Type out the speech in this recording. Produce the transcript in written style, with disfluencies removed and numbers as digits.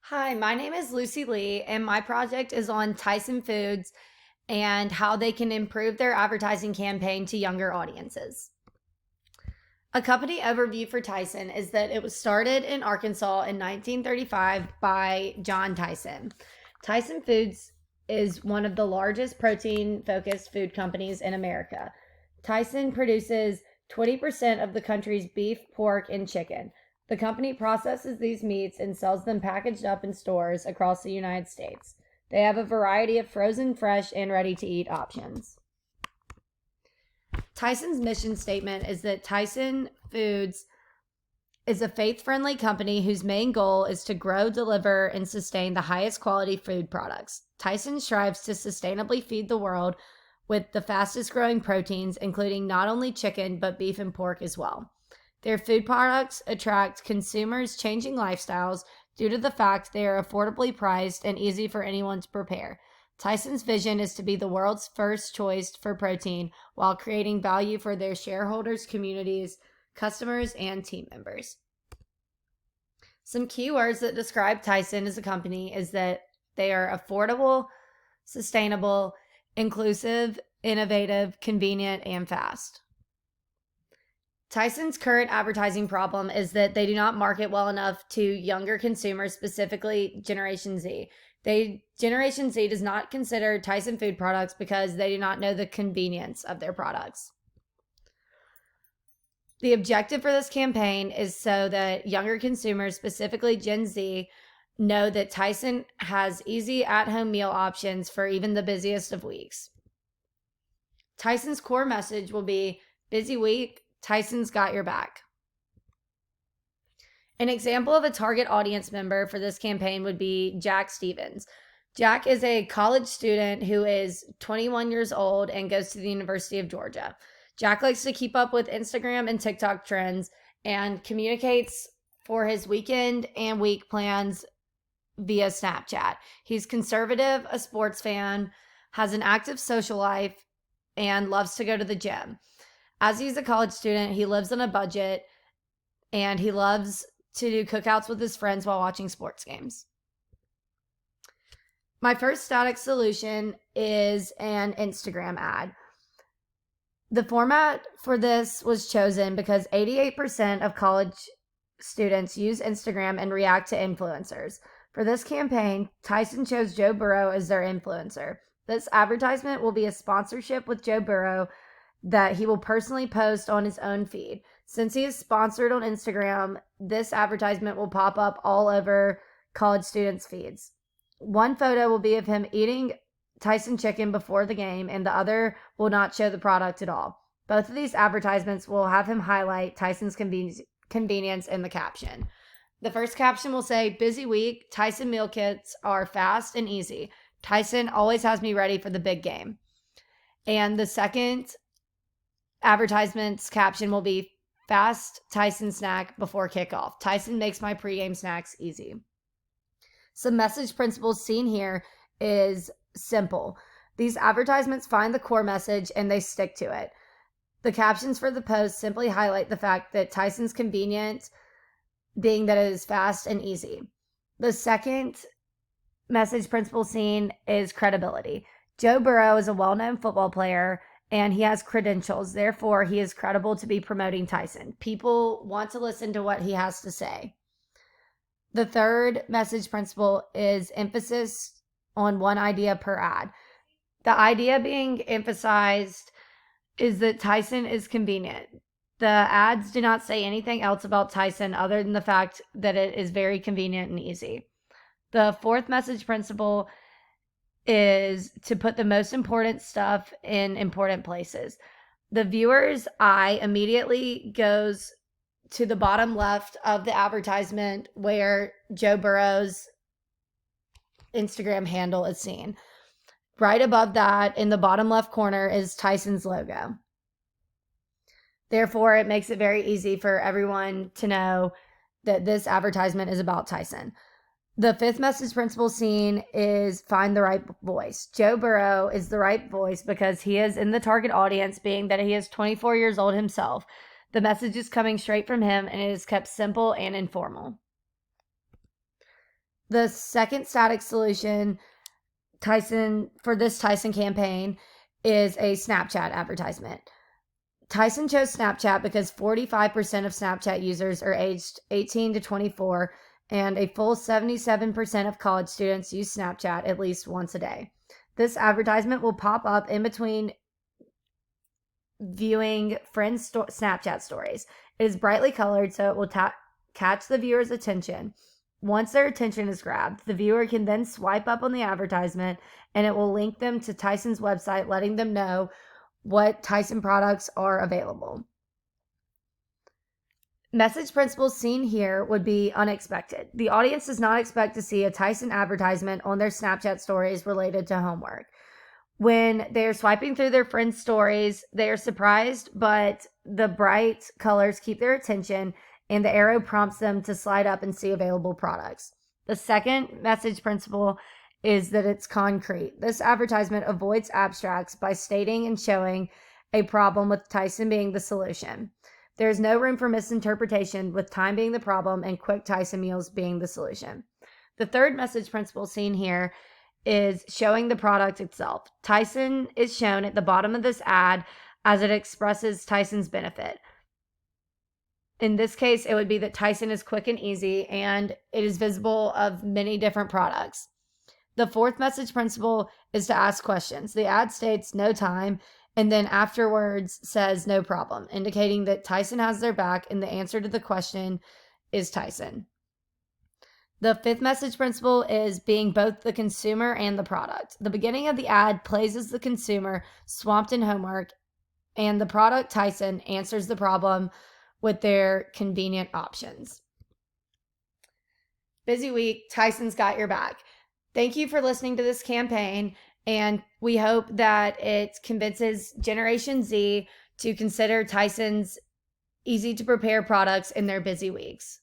Hi, my name is Lucy Lee, and my project is on Tyson Foods and how they can improve their advertising campaign to younger audiences. A company overview for Tyson is that it was started in Arkansas in 1935 by John Tyson. Tyson Foods is one of the largest protein focused food companies in America. Tyson produces 20% of the country's beef, pork, and chicken. The company processes these meats and sells them packaged up in stores across the United States. They have a variety of frozen, fresh, and ready to eat options. Tyson's mission statement is that Tyson Foods is a faith friendly company whose main goal is to grow, deliver, and sustain the highest quality food products. Tyson strives to sustainably feed the world with the fastest growing proteins, including not only chicken, but beef and pork as well. Their food products attract consumers' changing lifestyles due to the fact they are affordably priced and easy for anyone to prepare. Tyson's vision is to be the world's first choice for protein while creating value for their shareholders, communities, customers, and team members. Some key words that describe Tyson as a company is that they are affordable, sustainable, inclusive, innovative, convenient, and fast. Tyson's current advertising problem is that they do not market well enough to younger consumers, specifically Generation Z. Generation Z does not consider Tyson food products because they do not know the convenience of their products. The objective for this campaign is so that younger consumers, specifically Gen Z, know that Tyson has easy at-home meal options for even the busiest of weeks. Tyson's core message will be busy week, Tyson's got your back. An example of a target audience member for this campaign would be Jack Stevens. Jack is a college student who is 21 years old and goes to the University of Georgia. Jack likes to keep up with Instagram and TikTok trends and communicates for his weekend and week plans via Snapchat. He's conservative, a sports fan, has an active social life, and loves to go to the gym. As he's a college student, he lives on a budget and he loves to do cookouts with his friends while watching sports games. My first static solution is an Instagram ad. The format for this was chosen because 88% of college students use Instagram and react to influencers. For this campaign, Tyson chose Joe Burrow as their influencer. This advertisement will be a sponsorship with Joe Burrow that he will personally post on his own feed. Since he is sponsored on Instagram, this advertisement will pop up all over college students' feeds. One photo will be of him eating Tyson chicken before the game, and the other will not show the product at all. Both of these advertisements will have him highlight Tyson's convenience in the caption. The first caption will say, busy week, Tyson meal kits are fast and easy. Tyson always has me ready for the big game. And the second advertisement's caption will be fast Tyson snack before kickoff. Tyson makes my pregame snacks easy. Some message principles seen here is simple. These advertisements find the core message and they stick to it. The captions for the post simply highlight the fact that Tyson's convenient, being that it is fast and easy. The second message principle seen is credibility. Joe Burrow is a well-known football player and he has credentials. Therefore, he is credible to be promoting Tyson. People want to listen to what he has to say. The third message principle is emphasis on one idea per ad. The idea being emphasized is that Tyson is convenient. The ads do not say anything else about Tyson other than the fact that it is very convenient and easy. The fourth message principle is to put the most important stuff in important places. The viewer's eye immediately goes to the bottom left of the advertisement where Joe Burrow's Instagram handle is seen. Right above that, in the bottom left corner, is Tyson's logo. Therefore, it makes it very easy for everyone to know that this advertisement is about Tyson. The fifth message principle seen is find the right voice. Joe Burrow is the right voice because he is in the target audience, being that he is 24 years old himself. The message is coming straight from him and it is kept simple and informal. The second static solution for this Tyson campaign is a Snapchat advertisement. Tyson chose Snapchat because 45% of Snapchat users are aged 18 to 24, and a full 77% of college students use Snapchat at least once a day. This advertisement will pop up in between viewing friends' Snapchat stories. It is brightly colored, so it will catch the viewer's attention. Once their attention is grabbed, the viewer can then swipe up on the advertisement, and it will link them to Tyson's website, letting them know what Tyson products are available. Message principles seen here would be unexpected. The audience does not expect to see a Tyson advertisement on their Snapchat stories related to homework. When they're swiping through their friends' stories, they are surprised, but the bright colors keep their attention, and the arrow prompts them to slide up and see available products. The second message principle is that it's concrete. This advertisement avoids abstracts by stating and showing a problem, with Tyson being the solution. There is no room for misinterpretation, with time being the problem and quick Tyson meals being the solution. The third message principle seen here is showing the product itself. Tyson is shown at the bottom of this ad as it expresses Tyson's benefit. In this case, it would be that Tyson is quick and easy, and it is visible of many different products. The fourth message principle is to ask questions. The ad states no time, and then afterwards says no problem, indicating that Tyson has their back, and the answer to the question is Tyson. The fifth message principle is being both the consumer and the product. The beginning of the ad plays as the consumer swamped in homework, and the product, Tyson, answers the problem with their convenient options. Busy week, Tyson's got your back. Thank you for listening to this campaign, and we hope that it convinces Generation Z to consider Tyson's easy to prepare products in their busy weeks.